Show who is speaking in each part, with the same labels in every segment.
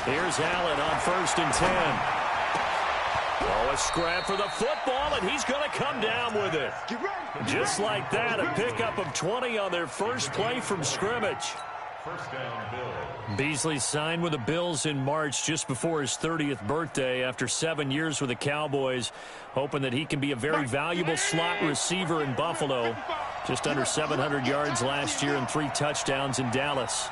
Speaker 1: Here's Allen on 1st and 10. Oh, a scrap for the football, and he's going to come down with it. Just like that, a pickup of 20 on their first play from scrimmage. First down, Bill. Beasley signed with the Bills in March just before his 30th birthday after 7 years with the Cowboys, hoping that he can be a very valuable slot receiver in Buffalo. Just under 700 yards last year and 3 touchdowns in Dallas.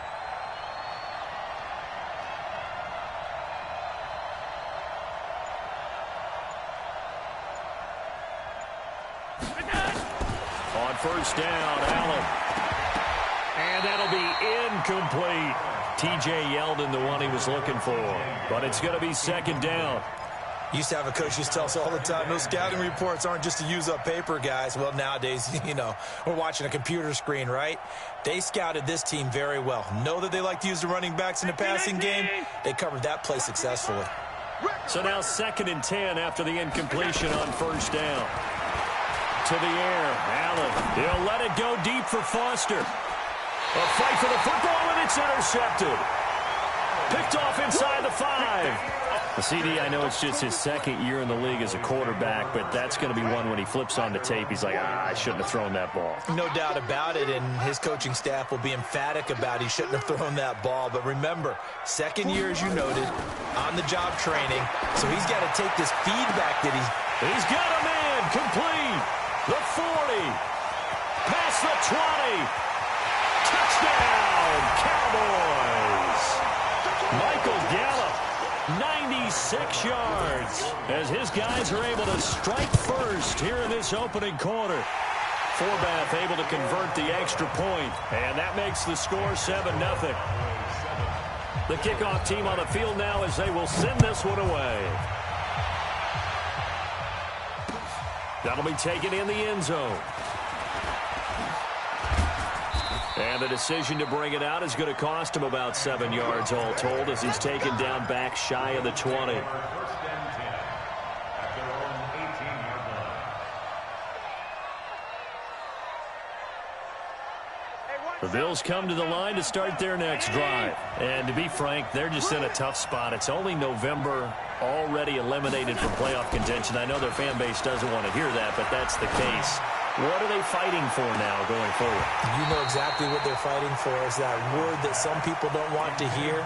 Speaker 1: On first down, Allen. And that'll be incomplete. T.J. Yeldon, the one he was looking for. But it's going to be second down.
Speaker 2: Used to have a coach used to tell us all the time, those scouting reports aren't just to use up paper, guys. Well, nowadays, we're watching a computer screen, right? They scouted this team very well. Know that they like to use the running backs in the passing game. They covered that play successfully.
Speaker 1: So now 2nd and 10 after the incompletion on first down. To the air, Allen. He'll let it go deep for Foster. A fight for the football, and it's intercepted. Picked off inside the 5. The CD, I know it's just his 2nd year in the league as a quarterback, but that's going to be one when he flips on the tape. He's like, I shouldn't have thrown that ball.
Speaker 2: No doubt about it, and his coaching staff will be emphatic about he shouldn't have thrown that ball. But remember, 2nd year, as you noted, on-the-job training, so he's got to take this feedback that
Speaker 1: he's got a man complete. The 40. Past the 20. Touchdown, Cowboys. Michael Gallup, 96 yards, as his guys are able to strike first here in this opening quarter. Forbath able to convert the extra point, and that makes the score 7-0. The kickoff team on the field now as they will send this one away. That'll be taken in the end zone. And the decision to bring it out is going to cost him about 7 yards all told as he's taken down back shy of the 20. The Bills come to the line to start their next drive. And to be frank, they're just in a tough spot. It's only November, already eliminated from playoff contention. I know their fan base doesn't want to hear that, but that's the case. What are they fighting for now going forward?
Speaker 2: You know exactly what they're fighting for is that word that some people don't want to hear,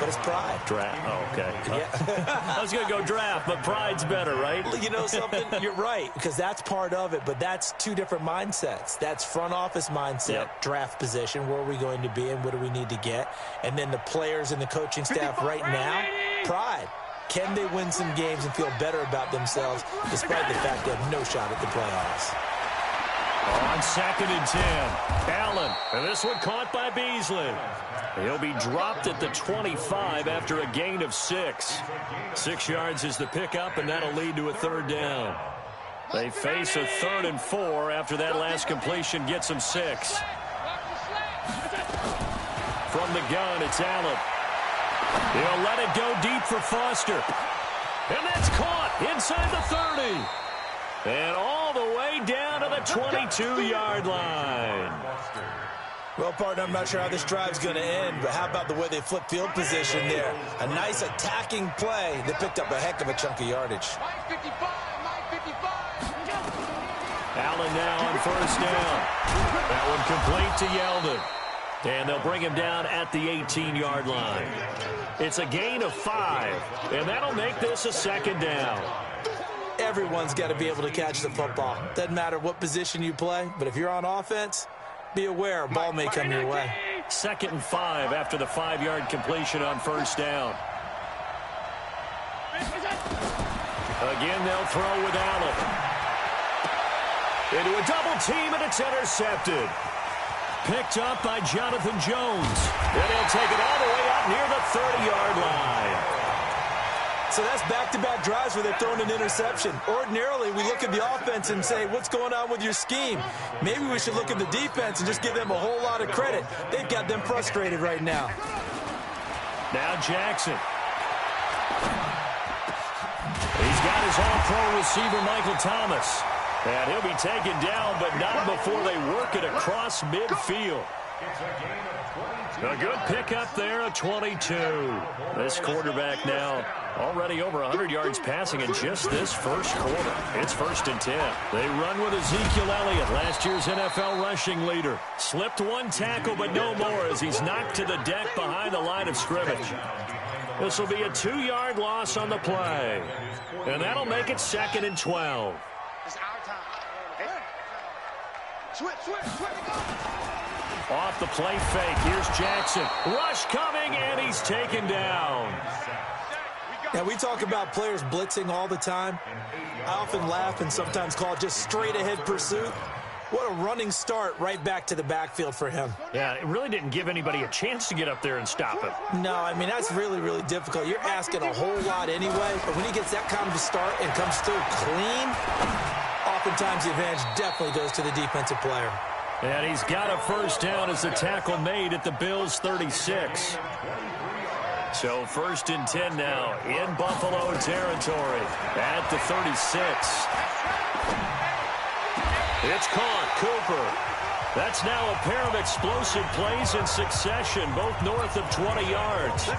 Speaker 2: but it's pride.
Speaker 1: Draft. Oh, okay.
Speaker 2: Yeah.
Speaker 1: I was going to go draft, but pride's better, right?
Speaker 2: You know something? You're right, because that's part of it, but that's two different mindsets. That's front office mindset, draft position, where are we going to be and what do we need to get? And then the players and the coaching staff right now, pride. Can they win some games and feel better about themselves despite the fact they have no shot at the playoffs?
Speaker 1: On 2nd and 10, Allen, and this one caught by Beasley. He'll be dropped at the 25 after a gain of 6. 6 yards is the pickup, and that'll lead to a 3rd down. They face a 3rd and 4 after that last completion gets them 6. From the gun, it's Allen. He'll let it go deep for Foster. And that's caught inside the 30. And all the way down to the 22-yard line.
Speaker 2: Well, partner, I'm not sure how this drive's going to end, but how about the way they flip field position there? A nice attacking play that picked up a heck of a chunk of yardage.
Speaker 1: Allen now on 1st down. That one complete to Yeldon. And they'll bring him down at the 18-yard line. It's a gain of 5, and that'll make this a 2nd down.
Speaker 2: Everyone's got to be able to catch the football. Doesn't matter what position you play, but if you're on offense, be aware a ball may come your way.
Speaker 1: 2nd and 5 after the 5-yard completion on 1st down. Again, they'll throw with Allen. Into a double team, and it's intercepted. Picked up by Jonathan Jones. And he'll take it all the way up near the 30-yard line.
Speaker 2: So that's back-to-back drives where they've thrown an interception. Ordinarily, we look at the offense and say, what's going on with your scheme? Maybe we should look at the defense and just give them a whole lot of credit. They've got them frustrated right now.
Speaker 1: Now Jackson. He's got his all-pro receiver, Michael Thomas. And he'll be taken down, but not before they work it across midfield. A good pickup there, a 22. This quarterback now already over 100 yards passing in just this first quarter. It's 1st and 10. They run with Ezekiel Elliott, last year's NFL rushing leader. Slipped one tackle, but no more as he's knocked to the deck behind the line of scrimmage. This will be a 2-yard loss on the play. And that'll make it 2nd and 12.
Speaker 3: It's our time. Hey. Switch.
Speaker 1: Off the play fake. Here's Jackson. Rush coming, and he's taken down.
Speaker 2: Yeah, we talk about players blitzing all the time. I often laugh and sometimes call it just straight-ahead pursuit. What a running start right back to the backfield for him.
Speaker 1: Yeah, it really didn't give anybody a chance to get up there and stop him.
Speaker 2: No, I mean, that's really, really difficult. You're asking a whole lot anyway, but when he gets that kind of a start and comes through clean, oftentimes the advantage definitely goes to the defensive player.
Speaker 1: And he's got a first down as the tackle made at the Bills' 36. So 1st and 10 now in Buffalo territory at the 36. It's caught. Cooper. That's now a pair of explosive plays in succession, both north of 20 yards.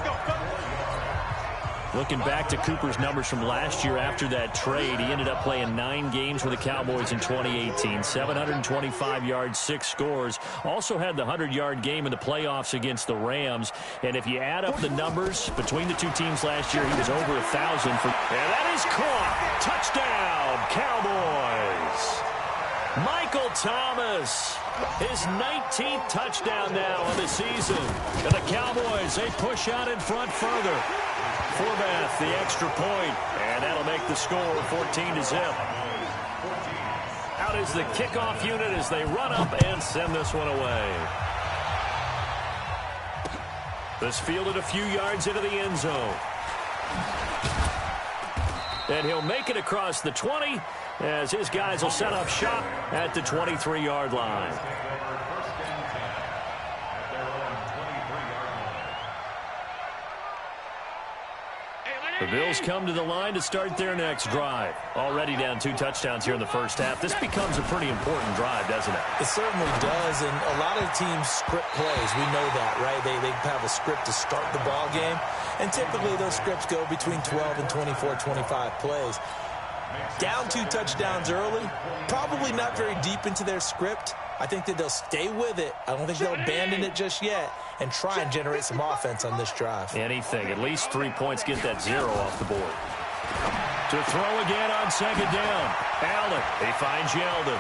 Speaker 1: Looking back to Cooper's numbers from last year after that trade, he ended up playing 9 games with the Cowboys in 2018. 725 yards, 6 scores. Also had the 100-yard game in the playoffs against the Rams. And if you add up the numbers between the two teams last year, he was over 1,000. And that is caught. Touchdown, Cowboys. Michael Thomas, his 19th touchdown now of the season. And the Cowboys, they push out in front further. Forbath, the extra point, and that'll make the score 14-0. Out is the kickoff unit as they run up and send this one away. This fielded a few yards into the end zone. And he'll make it across the 20 as his guys will set up shop at the 23-yard line. The Bills come to the line to start their next drive. Already down 2 touchdowns here in the first half. This becomes a pretty important drive, doesn't it?
Speaker 2: It certainly does, and a lot of teams script plays. We know that, right? They have a script to start the ball game, and typically those scripts go between 12 and 24, 25 plays. Down 2 touchdowns early, probably not very deep into their script. I think that they'll stay with it. I don't think they'll abandon it just yet and try and generate some offense on this drive.
Speaker 1: Anything. At least 3 points. Get that 0 off the board. To throw again on 2nd down. Allen. He finds Yeldon.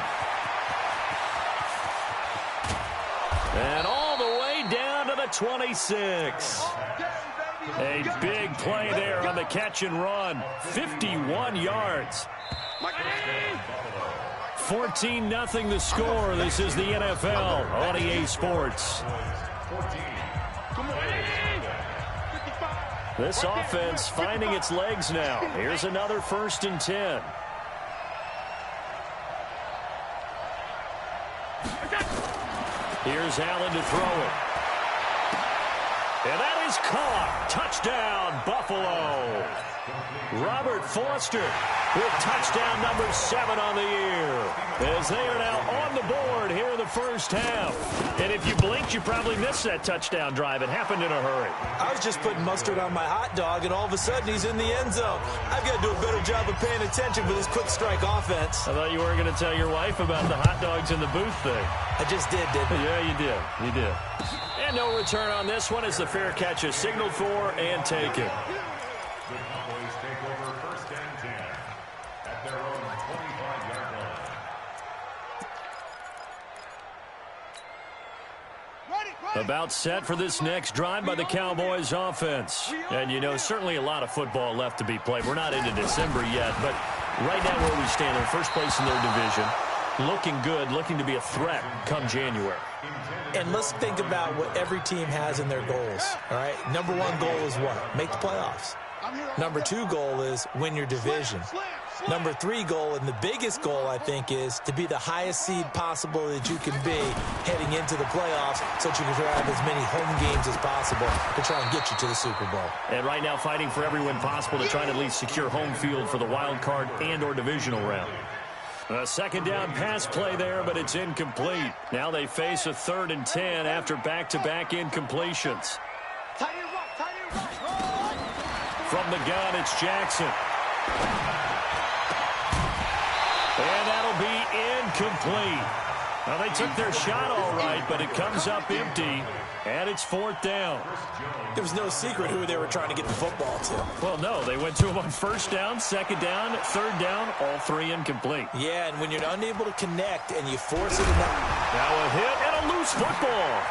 Speaker 1: And all the way down to the 26. A big play there on the catch and run. 51 yards. 14-0 the score. This is the NFL on EA Sports. This offense finding its legs now. Here's another 1st and 10. Here's Allen to throw it. And that is caught. Touchdown, Buffalo. Robert Foster with touchdown number 7 on the year, as they are now on the board here in the first half. And if you blinked, you probably missed that touchdown drive. It happened in a hurry.
Speaker 2: I was just putting mustard on my hot dog, and all of a sudden he's in the end zone. I've got to do a better job of paying attention for this quick strike offense.
Speaker 1: I thought you weren't going to tell your wife about the hot dogs in the booth thing.
Speaker 2: I just didn't I?
Speaker 1: Yeah, you did. You did. And no return on this one as the fair catch is signaled for and taken. About set for this next drive by the Cowboys offense. And, you know, certainly a lot of football left to be played. We're not into December yet, but right now where we stand, they're first place in their division. Looking good, looking to be a threat come January.
Speaker 2: And let's think about what every team has in their goals, all right? Number 1 goal is what? Make the playoffs. Number 2 goal is win your division. Number 3 goal, and the biggest goal, I think, is to be the highest seed possible that you can be heading into the playoffs so that you can have as many home games as possible to try and get you to the Super Bowl.
Speaker 1: And right now fighting for every win possible to try and at least secure home field for the wild card and or divisional round. A second down pass play there, but it's incomplete. Now they face a 3rd and 10 after back-to-back incompletions. From the gun, it's Jackson. And that'll be incomplete. Well, they took their shot all right, but it comes up empty, and it's 4th down.
Speaker 2: There was no secret who they were trying to get the football to.
Speaker 1: Well, no, they went to him on 1st down, 2nd down, 3rd down, all 3 incomplete.
Speaker 2: Yeah, and when you're unable to connect and you force it enough.
Speaker 1: Now a hit and a loose football.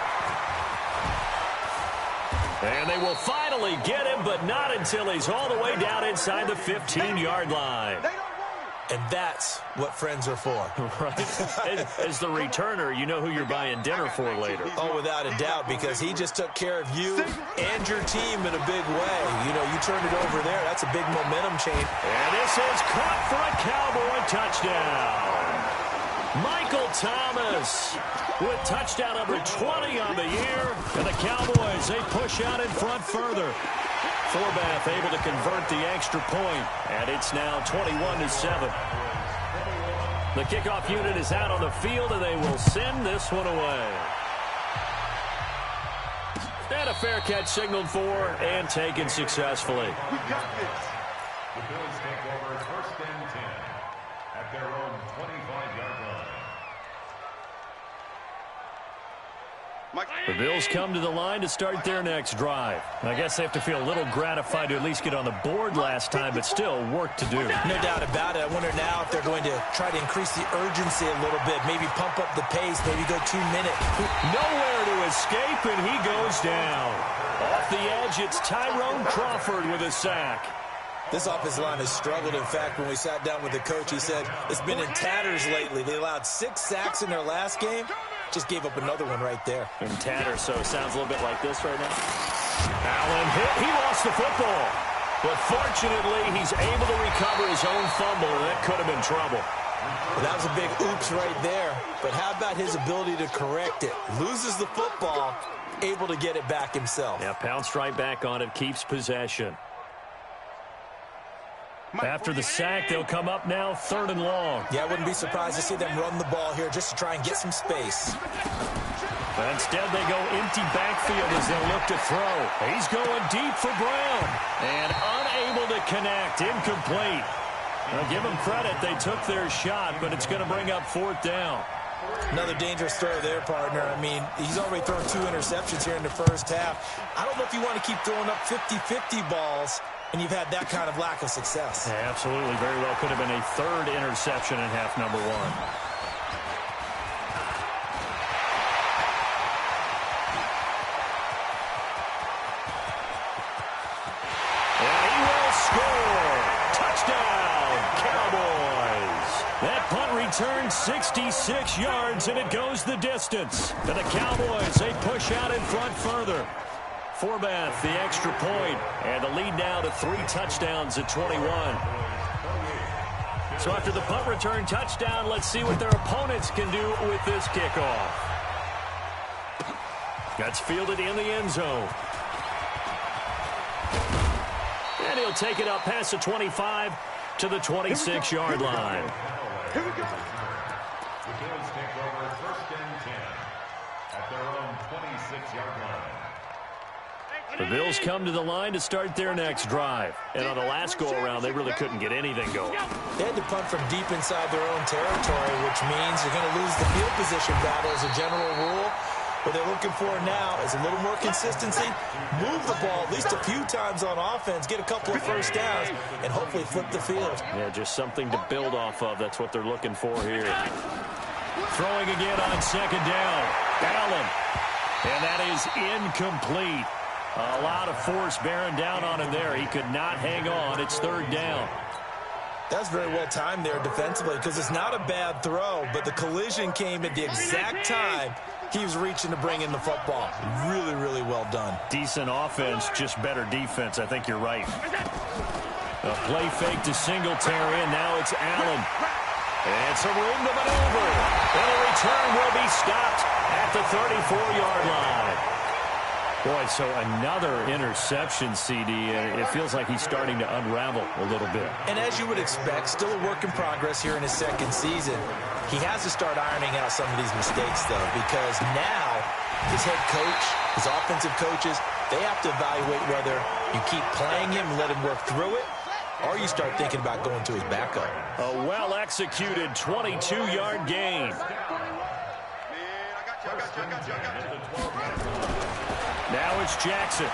Speaker 1: And they will finally get him, but not until he's all the way down inside the 15-yard line.
Speaker 2: And that's what friends are for.
Speaker 1: Right. As the returner, you know who you're buying dinner for later.
Speaker 2: Oh, without a doubt, because he just took care of you and your team in a big way. You know, you turned it over there. That's a big momentum change.
Speaker 1: And this is caught for a Cowboy touchdown. Michael Thomas with touchdown number 20 on the year. And the Cowboys, they push out in front further. Forbath able to convert the extra point, and it's now 21-7. The kickoff unit is out on the field, and they will send this one away. And a fair catch signaled for and taken successfully.
Speaker 4: We got this. The Bills take over 1st and 10 at their own 25-yard line.
Speaker 1: The Bills come to the line to start their next drive. I guess they have to feel a little gratified to at least get on the board last time, but still work to do.
Speaker 2: No doubt about it. I wonder now if they're going to try to increase the urgency a little bit, maybe pump up the pace, maybe go 2 minutes.
Speaker 1: Nowhere to escape, and he goes down. Off the edge, it's Tyrone Crawford with a sack.
Speaker 2: This offensive line has struggled. In fact, when we sat down with the coach, he said it's been in tatters lately. They allowed 6 sacks in their last game. Just gave up another one right there.
Speaker 1: In tatters, so it sounds a little bit like this right now. Allen hit. He lost the football. But fortunately, he's able to recover his own fumble, and that could have been trouble.
Speaker 2: Well, that was a big oops right there. But how about his ability to correct it? Loses the football, able to get it back himself.
Speaker 1: Yeah, pounced right back on it, keeps possession. After the sack, they'll come up now 3rd and long.
Speaker 2: Yeah, I wouldn't be surprised to see them run the ball here just to try and get some space.
Speaker 1: But instead, they go empty backfield as they look to throw. He's going deep for Brown. And unable to connect, incomplete. Now, give them credit, they took their shot, but it's going to bring up 4th down.
Speaker 2: Another dangerous throw there, partner. I mean, he's already thrown 2 interceptions here in the first half. I don't know if you want to keep throwing up 50-50 balls, and you've had that kind of lack of success.
Speaker 1: Yeah, absolutely. Very well could have been a 3rd interception in half number 1. And he will score. Touchdown, Cowboys. That punt return 66 yards, and it goes the distance. And the Cowboys, they push out in front further. Forbath, the extra point, and the lead now to 3 touchdowns at 21. So after the punt return touchdown, let's see what their opponents can do with this kickoff. That's fielded in the end zone. And he'll take it up past the 25 to the 26-yard line.
Speaker 4: Here we go. The Bills take over 1st and 10 at their own 26-yard line.
Speaker 1: The Bills come to the line to start their next drive. And on the last go-around, they really couldn't get anything going.
Speaker 2: They had to punt from deep inside their own territory, which means you're going to lose the field position battle as a general rule. What they're looking for now is a little more consistency, move the ball at least a few times on offense, get a couple of first downs, and hopefully flip the field.
Speaker 1: Yeah, just something to build off of. That's what they're looking for here. Throwing again on 2nd down. Allen. And that is incomplete. A lot of force bearing down on him there. He could not hang on. It's 3rd down.
Speaker 2: That's very well timed there defensively because it's not a bad throw, but the collision came at the exact time he was reaching to bring in the football. Really, really well done.
Speaker 1: Decent offense, just better defense. I think you're right. A play fake to Singletary, and now it's Allen. And some room to maneuver. And a return will be stopped at the 34-yard line. Boy, so another interception, CD, and it feels like he's starting to unravel a little bit.
Speaker 2: And as you would expect, still a work in progress here in his second season. He has to start ironing out some of these mistakes, though, because now his head coach, his offensive coaches, they have to evaluate whether you keep playing him and let him work through it, or you start thinking about going to his backup.
Speaker 1: A well-executed 22-yard gain. Now it's Jackson.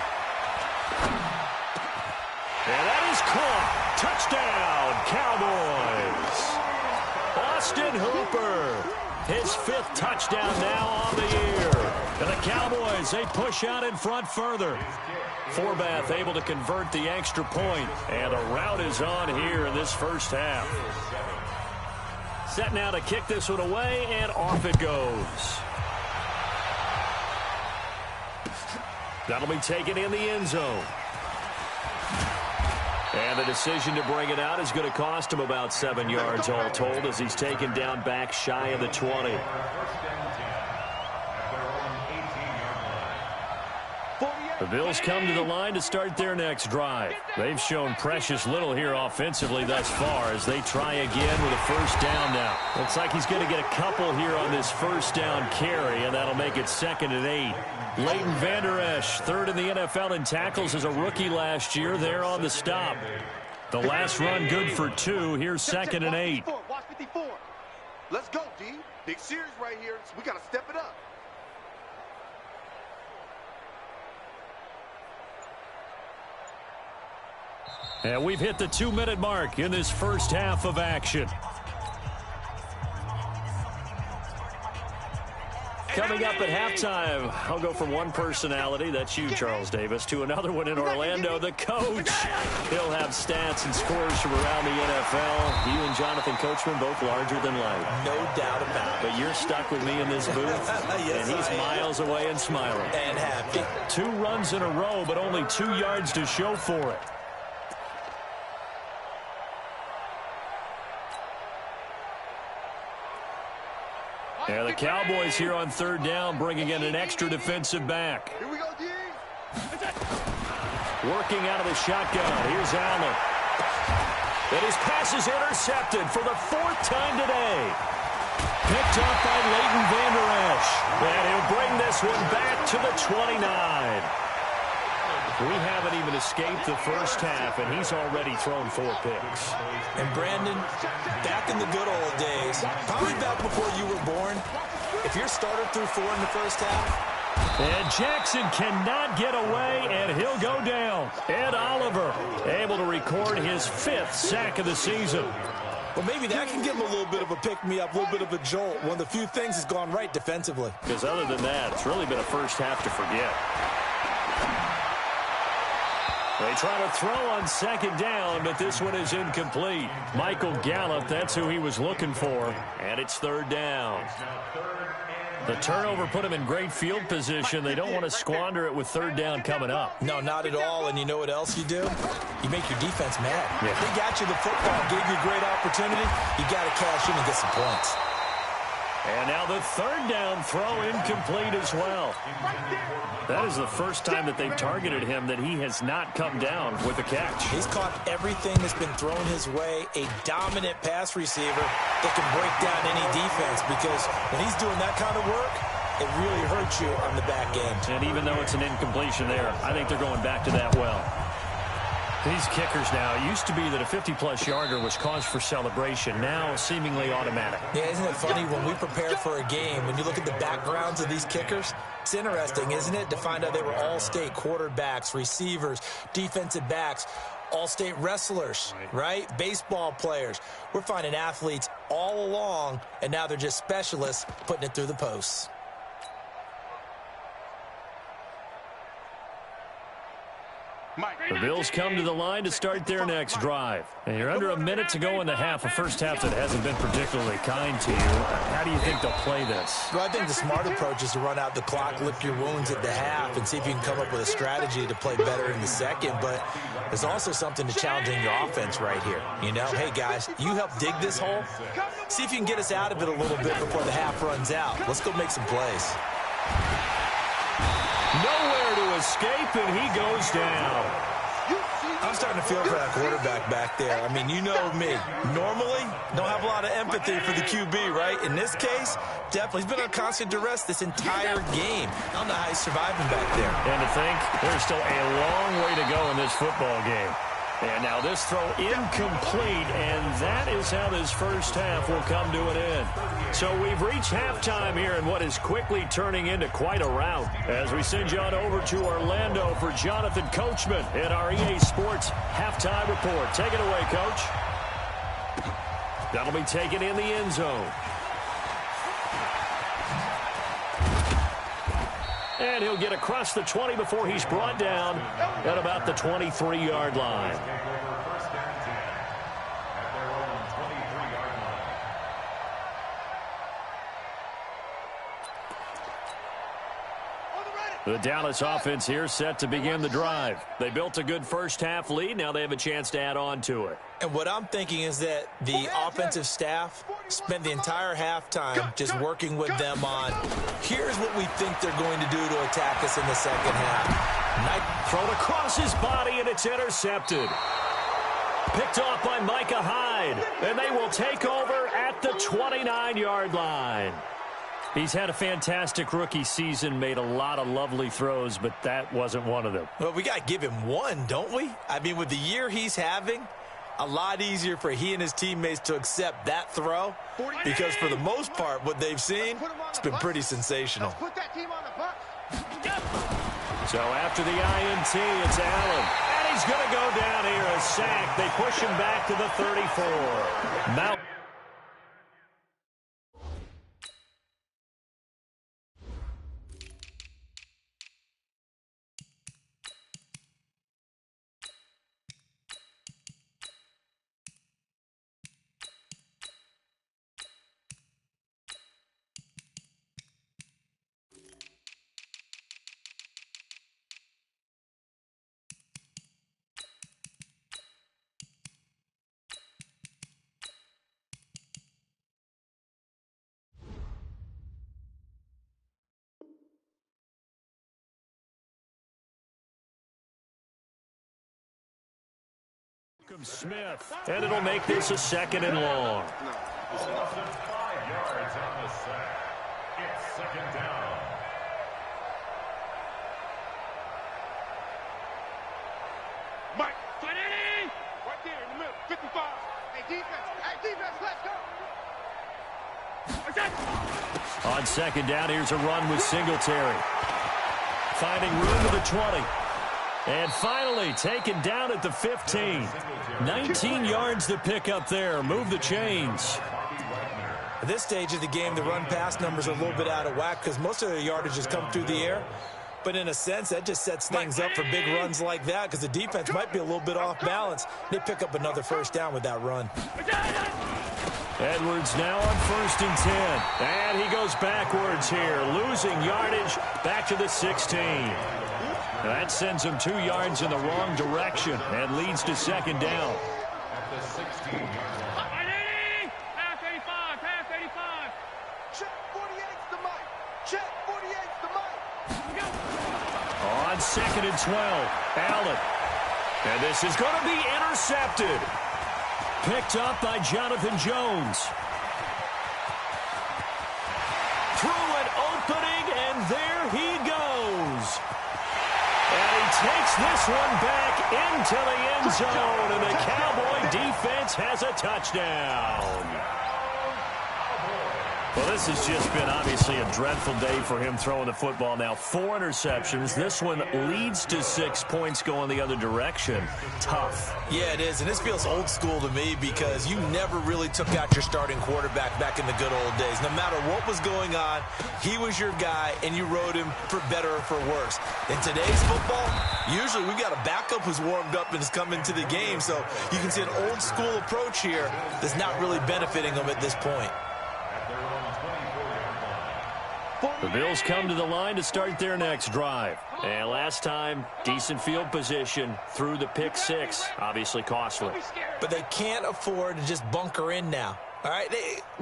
Speaker 1: And that is caught. Touchdown, Cowboys. Austin Hooper. His 5th touchdown now on the year. And the Cowboys, they push out in front further. Forbath able to convert the extra point. And the rout is on here in this first half. Set now to kick this one away, and off it goes. That'll be taken in the end zone. And the decision to bring it out is going to cost him about 7 yards all told as he's taken down back shy of the 20. The Bills come to the line to start their next drive. They've shown precious little here offensively thus far as they try again with a first down now. Looks like he's going to get a couple here on this first down carry, and that'll make it 2nd and 8. Leighton Vander Esch, 3rd in the NFL in tackles as a rookie last year. There on the stop. The last run good for 2. Here's 2nd and 8.
Speaker 3: Watch 54. Let's go, D. Big series right here. So we got to step it up.
Speaker 1: And we've hit the 2-minute mark in this first half of action. Coming up at halftime, I'll go from one personality, that's you, Charles Davis, to another one in Orlando, the coach. He'll have stats and scores from around the NFL. You and Jonathan Coachman both larger than life.
Speaker 2: No doubt about it.
Speaker 1: But you're stuck with me in this booth,
Speaker 2: Yes,
Speaker 1: and he's miles away and smiling.
Speaker 2: And happy.
Speaker 1: 2 runs in a row, but only 2 yards to show for it. And the Cowboys here on 3rd down, bringing in an extra defensive back.
Speaker 3: Here we go, D.
Speaker 1: Working out of the shotgun. Here's Allen. And his pass is intercepted for the 4th time today. Picked up by Leighton Vander Esch. And he'll bring this one back to the 29. We haven't even escaped the first half, and he's already thrown 4 picks.
Speaker 2: And Brandon, back in the good old days, probably back before you were born, if your starter threw 4 in the first half.
Speaker 1: And Jackson cannot get away, and he'll go down. Ed Oliver able to record his 5th sack of the season.
Speaker 2: Well, maybe that can give him a little bit of a pick-me-up, a little bit of a jolt. One of the few things has gone right defensively.
Speaker 1: Because other than that, it's really been a first half to forget. They try to throw on 2nd down, but this one is incomplete. Michael Gallup, that's who he was looking for, and it's 3rd down. The turnover put him in great field position. They don't want to squander it with 3rd down coming up.
Speaker 2: No, not at all, and you know what else you do? You make your defense mad.
Speaker 1: Yeah.
Speaker 2: They got you the football, gave you a great opportunity. You got to cash in and get some points.
Speaker 1: And now the 3rd down throw incomplete as well. That is the first time that they've targeted him that he has not come down with a catch.
Speaker 2: He's caught everything that's been thrown his way. A dominant pass receiver that can break down any defense, because when he's doing that kind of work, it really hurts you on the back end.
Speaker 1: And even though it's an incompletion there, I think they're going back to that well. These kickers now, it used to be that a 50-plus yarder was cause for celebration. Now, seemingly automatic.
Speaker 2: Yeah, isn't it funny? When we prepare for a game, when you look at the backgrounds of these kickers, it's interesting, isn't it, to find out they were all-state quarterbacks, receivers, defensive backs, all-state wrestlers, right? Baseball players. We're finding athletes all along, and now they're just specialists putting it through the posts.
Speaker 1: The Bills come to the line to start their next drive. And you're under a minute to go in the half, a first half that hasn't been particularly kind to you. How do you think they'll play this?
Speaker 2: Well, I think the smart approach is to run out the clock, lick your wounds at the half, and see if you can come up with a strategy to play better in the second. But there's also something to challenging your offense right here. You know, hey, guys, you help dig this hole. See if you can get us out of it a little bit before the half runs out. Let's go make some plays.
Speaker 1: Nowhere to escape, and he goes down.
Speaker 2: I'm starting to feel for that quarterback back there. I mean, you know me. Normally, don't have a lot of empathy for the QB, right? In this case, definitely. He's been on constant duress this entire game. I don't know how he's surviving back there.
Speaker 1: And to think, there's still a long way to go in this football game. And now this throw incomplete, and that is how this first half will come to an end. So we've reached halftime here in what is quickly turning into quite a rout. As we send you on over to Orlando for Jonathan Coachman in our EA Sports Halftime Report. Take it away, Coach. That'll be taken in the end zone. And he'll get across the 20 before he's brought down at about the 23-yard line. The Dallas offense here set to begin the drive. They built a good first-half lead. Now they have a chance to add on to it.
Speaker 2: And what I'm thinking is that the offensive staff spent the entire halftime just working with them on, here's what we think they're going to do to attack us in the second half.
Speaker 1: Thrown across his body, and it's intercepted. Picked off by Micah Hyde, and they will take over at the 29-yard line. He's had a fantastic rookie season, made a lot of lovely throws, but that wasn't one of them.
Speaker 2: Well, we got to give him one, don't we? I mean, with the year he's having, a lot easier for he and his teammates to accept that throw because for the most part, what they've seen, it's been pretty sensational.
Speaker 1: So after the INT, it's Allen. And he's going to go down here, a sack. They push him back to the 34. Mount. Smith, and it'll make this a second and long.
Speaker 4: 5 yards on the sack. It's second down.
Speaker 3: Mike, right there in the middle, 55. Hey, defense, let's go.
Speaker 1: On second down, here's a run with Singletary. Finding room to the 20. And finally taken down at the 15. 19 yards to pick up there. Move the chains.
Speaker 2: At this stage of the game, the run-pass numbers are a little bit out of whack because most of the yardage has come through the air. But in a sense, that just sets things up for big runs like that because the defense might be a little bit off balance. They pick up another first down with that run.
Speaker 1: Edwards now on 1st and 10. And he goes backwards here, losing yardage back to the 16. That sends him 2 yards in the wrong direction and leads to second down.
Speaker 4: At the 16-yard line.
Speaker 3: Pass 85, pass 85. Check 48's the mic. Check 48's the mic.
Speaker 1: On 2nd and 12, Allen. And this is going to be intercepted. Picked up by Jonathan Jones. Through an opening, and there he goes. And he takes this one back into the end zone, and the Cowboy defense has a touchdown. Well, this has just been obviously a dreadful day for him throwing the football. Now 4 interceptions. This one leads to 6 points going the other direction. Tough.
Speaker 2: Yeah, it is, and this feels old school to me because you never really took out your starting quarterback back in the good old days. No matter what was going on, he was your guy, and you rode him for better or for worse. In today's football, usually we've got a backup who's warmed up and has come into the game, so you can see an old school approach here that's not really benefiting him at this point.
Speaker 1: The Bills come to the line to start their next drive. And last time, decent field position through the pick 6. Obviously costly.
Speaker 2: But they can't afford to just bunker in now. All right,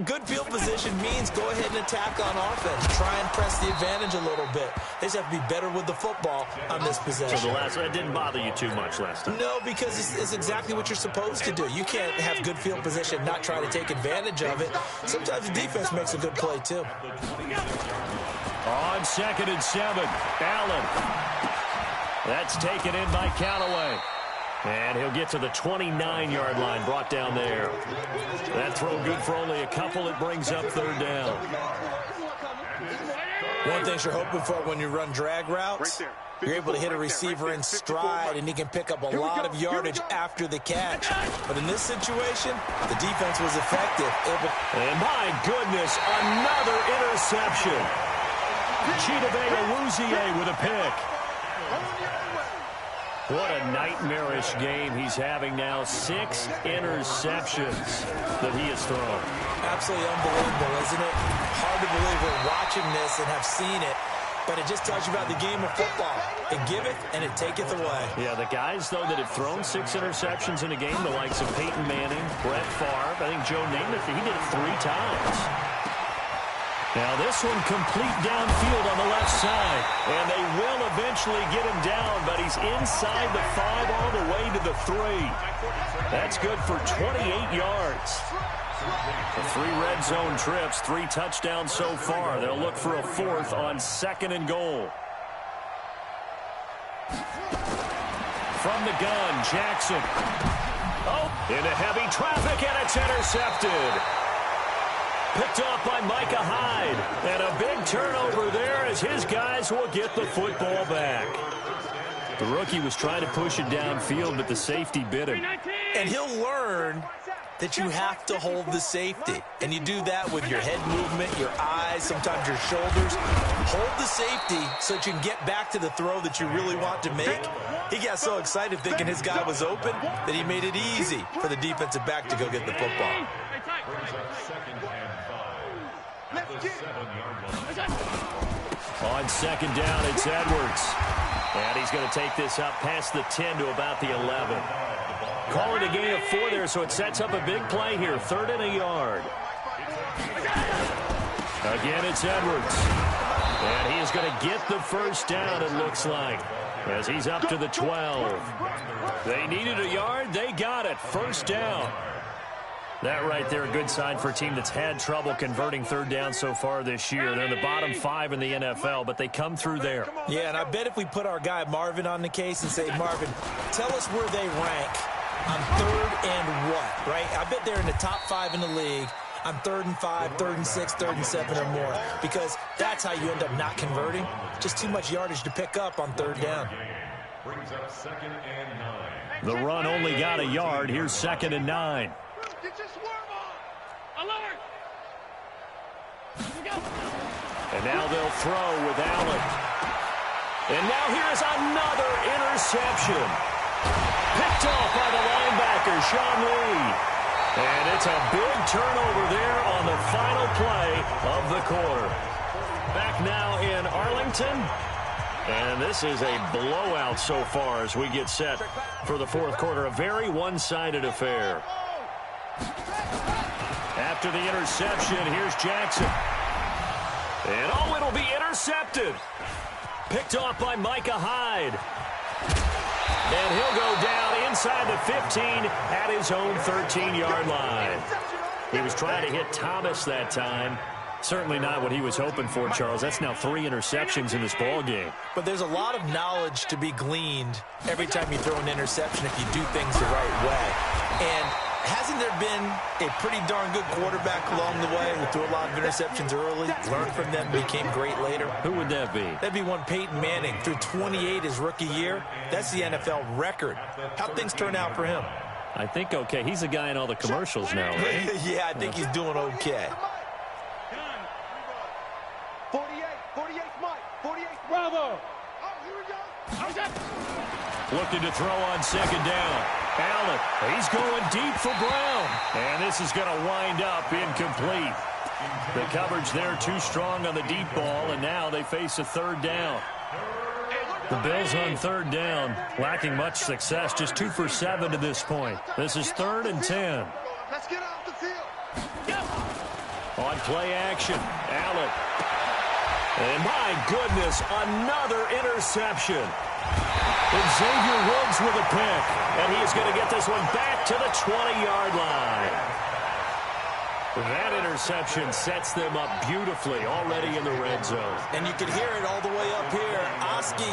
Speaker 2: good field position means go ahead and attack on offense. Try and press the advantage a little bit. They just have to be better with the football on this possession.
Speaker 1: So the last one, it didn't bother you too much last time?
Speaker 2: No, because it's exactly what you're supposed to do. You can't have good field position and not try to take advantage of it. Sometimes the defense makes a good play, too.
Speaker 1: On 2nd and 7, Allen. That's taken in by Callaway. And he'll get to the 29-yard line, brought down there. That throw good for only a couple. It brings up 3rd down.
Speaker 2: One thing you're hoping for when you run drag routes, you're able to hit a receiver in stride, and he can pick up a lot of yardage after the catch. But in this situation, the defense was effective.
Speaker 1: And my goodness, another interception. Chidobe Awuzie with a pick. What a nightmarish game he's having now. 6 interceptions that he has thrown.
Speaker 2: Absolutely unbelievable, isn't it? Hard to believe we're watching this and have seen it, but it just tells you about the game of football. It giveth and it taketh away.
Speaker 1: Yeah, the guys, though, that have thrown 6 interceptions in a game, the likes of Peyton Manning, Brett Favre, I think Joe Namath, he did it 3 times. Now this one complete downfield on the left side. And they will eventually get him down, but he's inside the 5 all the way to the 3. That's good for 28 yards. The 3 red zone trips, 3 touchdowns so far. They'll look for a 4th on 2nd and goal. From the gun, Jackson. Oh, into heavy traffic, and it's intercepted. Picked off by Micah Hyde. And a big turnover there as his guys will get the football back. The rookie was trying to push it downfield, but the safety bit him.
Speaker 2: And he'll learn that you have to hold the safety. And you do that with your head movement, your eyes, sometimes your shoulders. Hold the safety so that you can get back to the throw that you really want to make. He got so excited thinking his guy was open that he made it easy for the defensive back to go get the football.
Speaker 1: On 2nd down, it's Edwards. And he's going to take this up past the 10 to about the 11. Call it a gain of 4 there, so it sets up a big play here. 3rd and a yard. Again, it's Edwards. And he is going to get the 1st down, it looks like, as he's up to the 12. They needed a yard. They got it. 1st down. That right there, a good sign for a team that's had trouble converting 3rd down so far this year. They're in the bottom 5 in the NFL, but they come through there.
Speaker 2: Yeah, and I bet if we put our guy Marvin on the case and say, Marvin, tell us where they rank on 3rd and what, right? I bet they're in the top 5 in the league on 3rd and 5, 3rd and 6, 3rd and 7 or more, because that's how you end up not converting. Just too much yardage to pick up on 3rd down.
Speaker 4: Brings up 2nd and 9.
Speaker 1: The run only got a yard. Here's 2nd and 9.
Speaker 3: Get your swerve on. Alert.
Speaker 1: And now they'll throw with Allen. And now here's another interception. Picked off by the linebacker, Sean Lee. And it's a big turnover there on the final play of the quarter. Back now in Arlington. And this is a blowout so far as we get set for the 4th quarter. A very one-sided affair. After the interception, here's Jackson. And oh, it'll be intercepted. Picked off by Micah Hyde. And he'll go down inside the 15 at his own 13-yard line. He was trying to hit Thomas that time. Certainly not what he was hoping for, Charles. That's now 3 interceptions in this ball game.
Speaker 2: But there's a lot of knowledge to be gleaned every time you throw an interception if you do things the right way. And hasn't there been a pretty darn good quarterback along the way who threw a lot of interceptions early, learned from them, became great later?
Speaker 1: Who would that be?
Speaker 2: That'd be one Peyton Manning. Threw 28 his rookie year. That's the NFL record. How'd things turn out for him?
Speaker 1: I think okay. He's a guy in all the commercials now, right?
Speaker 2: Yeah, I think he's doing okay.
Speaker 3: 48 Mike. 48 Bravo. Oh, here we go.
Speaker 1: Looking to throw on 2nd down. Allen, he's going deep for Brown. And this is going to wind up incomplete. The coverage there too strong on the deep ball, and now they face a 3rd down. The Bills on 3rd down, lacking much success, just 2 for 7 to this point. This is 3rd and 10.
Speaker 3: Let's get off the field.
Speaker 1: play action. Allen. And my goodness, another interception. And Xavier Woods with a pick. And he is going to get this one back to the 20-yard line. That interception sets them up beautifully already in the red zone.
Speaker 2: And you can hear it all the way up here. Oski,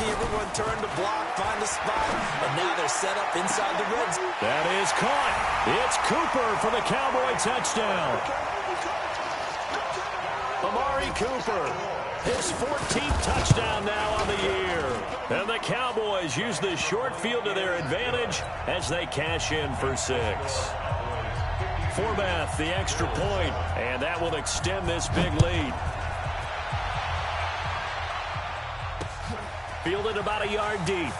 Speaker 2: everyone turned to block, find a spot, and now they're set up inside the red zone.
Speaker 1: That is caught. It's Cooper for the Cowboy touchdown. Amari Cooper, his 14th touchdown now on the year. And the Cowboys use this short field to their advantage as they cash in for 6. Forbath, the extra point, and that will extend this big lead. Fielded about a yard deep.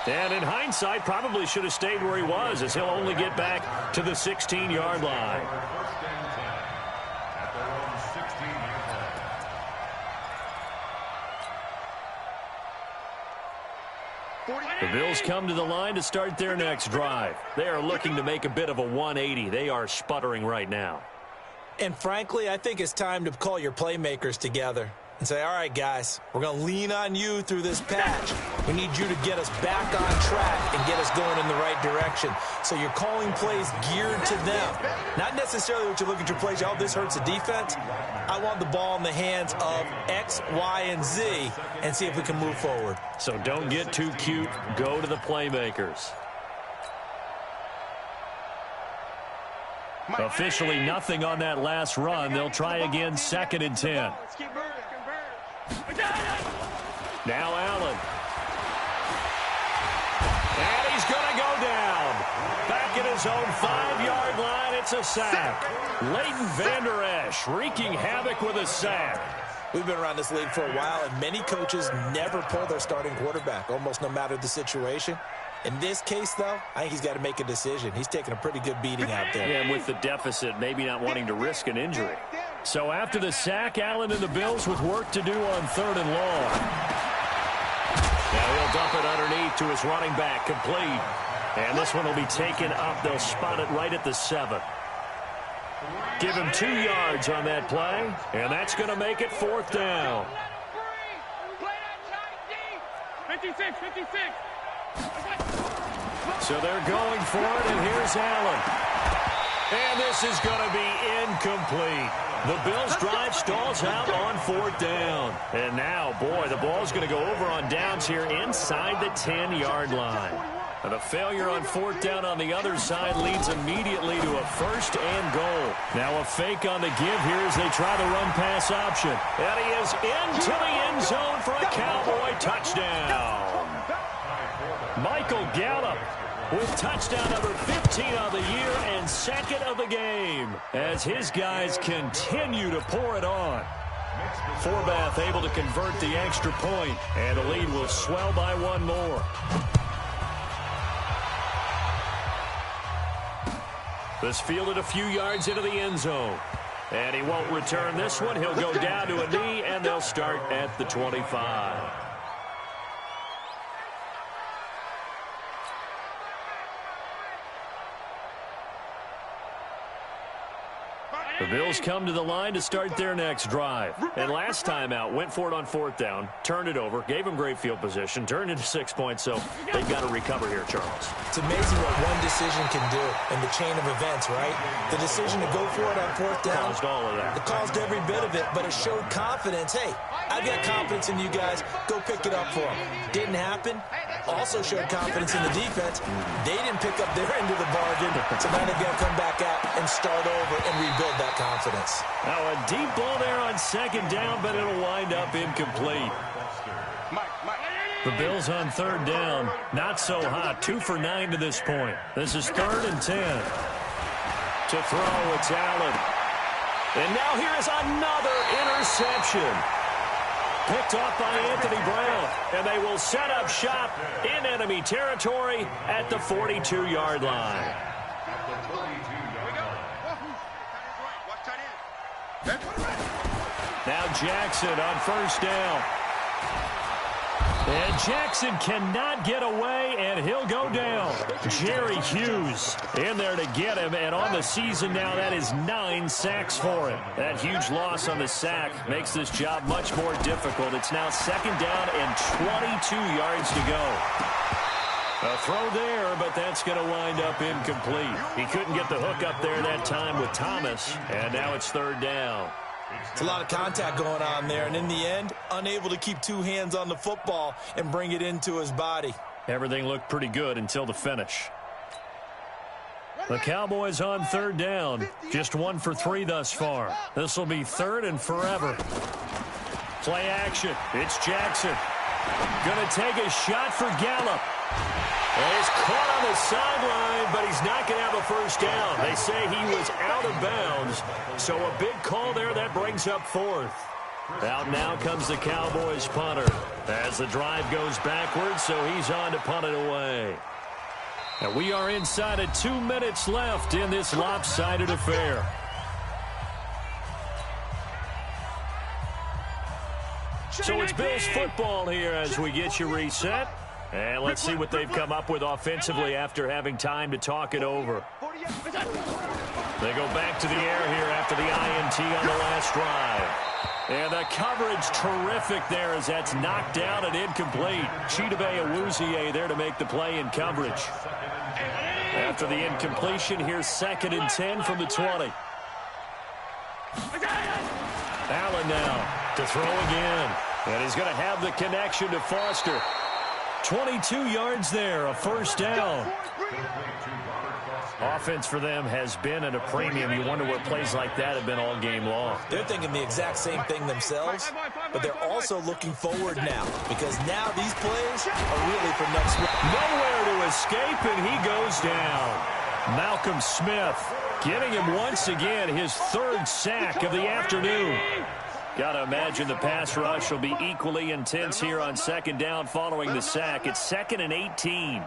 Speaker 1: And in hindsight, probably should have stayed where he was, as he'll only get back to the 16-yard line. The Bills come to the line to start their next drive. They are looking to make a bit of a 180. They are sputtering right now.
Speaker 2: And frankly, I think it's time to call your playmakers together and say, all right, guys, we're going to lean on you through this patch. We need you to get us back on track and get us going in the right direction. So you're calling plays geared to them. Not necessarily what you look at your plays, oh, this hurts the defense. I want the ball in the hands of X, Y, and Z and see if we can move forward.
Speaker 1: So don't get too cute. Go to the playmakers. Officially nothing on that last run. They'll try again, 2nd and 10. Now Allen. And he's going to go down. Back at his own 5-yard line, it's a sack. Leighton Vander Esch wreaking havoc with a sack.
Speaker 2: We've been around this league for a while, and many coaches never pull their starting quarterback, almost no matter the situation. In this case, though, I think he's got to make a decision. He's taking a pretty good beating out there.
Speaker 1: Yeah, and with the deficit, maybe not wanting to risk an injury. So after the sack, Allen and the Bills with work to do on 3rd and long. Now he'll dump it underneath to his running back, complete. And this one will be taken up. They'll spot it right at the 7. Give him 2 yards on that play, and that's going to make it 4th down.
Speaker 3: 56.
Speaker 1: So they're going for it, and here's Allen. And this is going to be incomplete. The Bills' drive stalls out on 4th down. And now, boy, the ball's going to go over on downs here inside the 10-yard line. And the failure on 4th down on the other side leads immediately to a 1st and goal. Now a fake on the give here as they try the run-pass option. And he is into the end zone for a Cowboy touchdown. Michael Gallup with touchdown number 15 of the year and 2nd of the game as his guys continue to pour it on. Forbath able to convert the extra point, and the lead will swell by 1 more. This fielded a few yards into the end zone. And he won't return this one. He'll go down to a knee, and they'll start at the 25. The Bills come to the line to start their next drive. And last time out, went for it on 4th down, turned it over, gave them great field position, turned into 6 points, so they've got to recover here, Charles.
Speaker 2: It's amazing what one decision can do in the chain of events, right? The decision to go for it on 4th down.
Speaker 1: Caused all of that.
Speaker 2: It caused every bit of it, but it showed confidence. Hey, I've got confidence in you guys. Go pick it up for them. Didn't happen. Also showed confidence in the defense. They didn't pick up their end of the bargain, so now they've got to come back out and start over and rebuild that confidence.
Speaker 1: Now a deep ball there on 2nd down, but it'll wind up incomplete. The Bills on 3rd down, not so hot. 2 for 9 to this point. This is 3rd and 10. To throw, it's Allen. And now here is another interception. Picked off by Anthony Brown, and they will set up shop in enemy territory at the 42-yard line. Now Jackson on 1st down. And Jackson cannot get away, and he'll go down. Jerry Hughes in there to get him, and on the season now, that is 9 sacks for him. That huge loss on the sack makes this job much more difficult. It's now 2nd down and 22 yards to go. A throw there, but that's going to wind up incomplete. He couldn't get the hook up there that time with Thomas, and now it's 3rd down.
Speaker 2: It's a lot of contact going on there, and in the end, unable to keep 2 hands on the football and bring it into his body.
Speaker 1: Everything looked pretty good until the finish. The Cowboys on 3rd down. Just 1 for 3 thus far. This will be 3rd and forever. Play action. It's Jackson. Going to take a shot for Gallup. And he's caught on the sideline, but he's not going to have a 1st down. They say he was out of bounds, so a big call there that brings up 4th. Out now comes the Cowboys punter as the drive goes backwards, so he's on to punt it away. And we are inside of 2 minutes left in this lopsided affair. So it's Bills football here as we get you reset. And let's see what they've come up with offensively after having time to talk it over. They go back to the air here after the INT on the last drive. And the coverage terrific there as that's knocked down and incomplete. Chidobe Awuzie there to make the play in coverage. After the incompletion, here's 2nd and 10 from the 20. Allen now to throw again. And he's going to have the connection to Foster. 22 yards there, a 1st down. Offense for them has been at a premium. You wonder what plays like that have been all game long.
Speaker 2: They're thinking the exact same thing themselves, but they're also looking forward now because now these plays are really for next week.
Speaker 1: Nowhere to escape, and he goes down. Malcolm Smith getting him once again his 3rd sack of the afternoon. Got to imagine the pass rush will be equally intense here on 2nd down following the sack. It's 2nd and 18.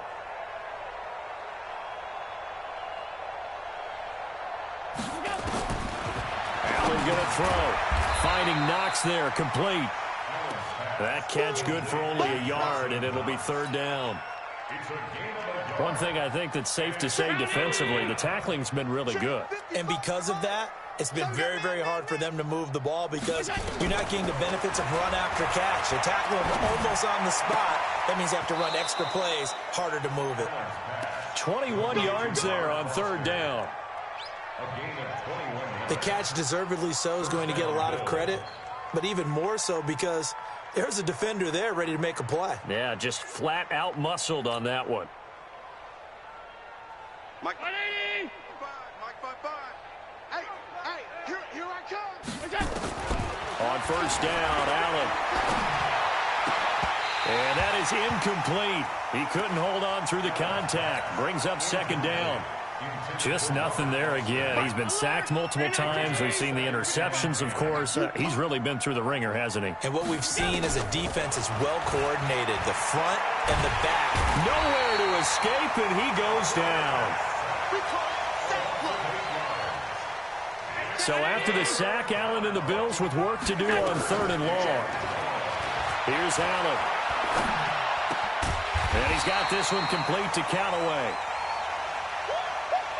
Speaker 1: Allen going to throw. Finding Knox there, complete. That catch good for only a yard, and it'll be 3rd down. One thing I think that's safe to say defensively, the tackling's been really good.
Speaker 2: And because of that, it's been very, very hard for them to move the ball because you're not getting the benefits of run after catch. They tackle them almost on the spot. That means you have to run extra plays, harder to move it.
Speaker 1: 21 yards there on 3rd down.
Speaker 2: The catch, deservedly so, is going to get a lot of credit, but even more so because there's a defender there ready to make a play.
Speaker 1: Yeah, just flat out muscled on that one.
Speaker 3: Mike 180. Mike 5. Hey, here I come.
Speaker 1: On 1st down, Allen. And that is incomplete. He couldn't hold on through the contact. Brings up 2nd down. Just nothing there again. He's been sacked multiple times. We've seen the interceptions, of course. He's really been through the ringer, hasn't he?
Speaker 2: And what we've seen is a defense is well coordinated. The front and the back.
Speaker 1: Nowhere to escape, and he goes down. So after the sack, Allen and the Bills with work to do on 3rd and long. Here's Allen. And he's got this one complete to Callaway.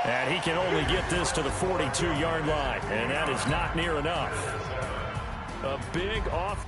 Speaker 1: And he can only get this to the 42-yard line. And that is not near enough. A big off.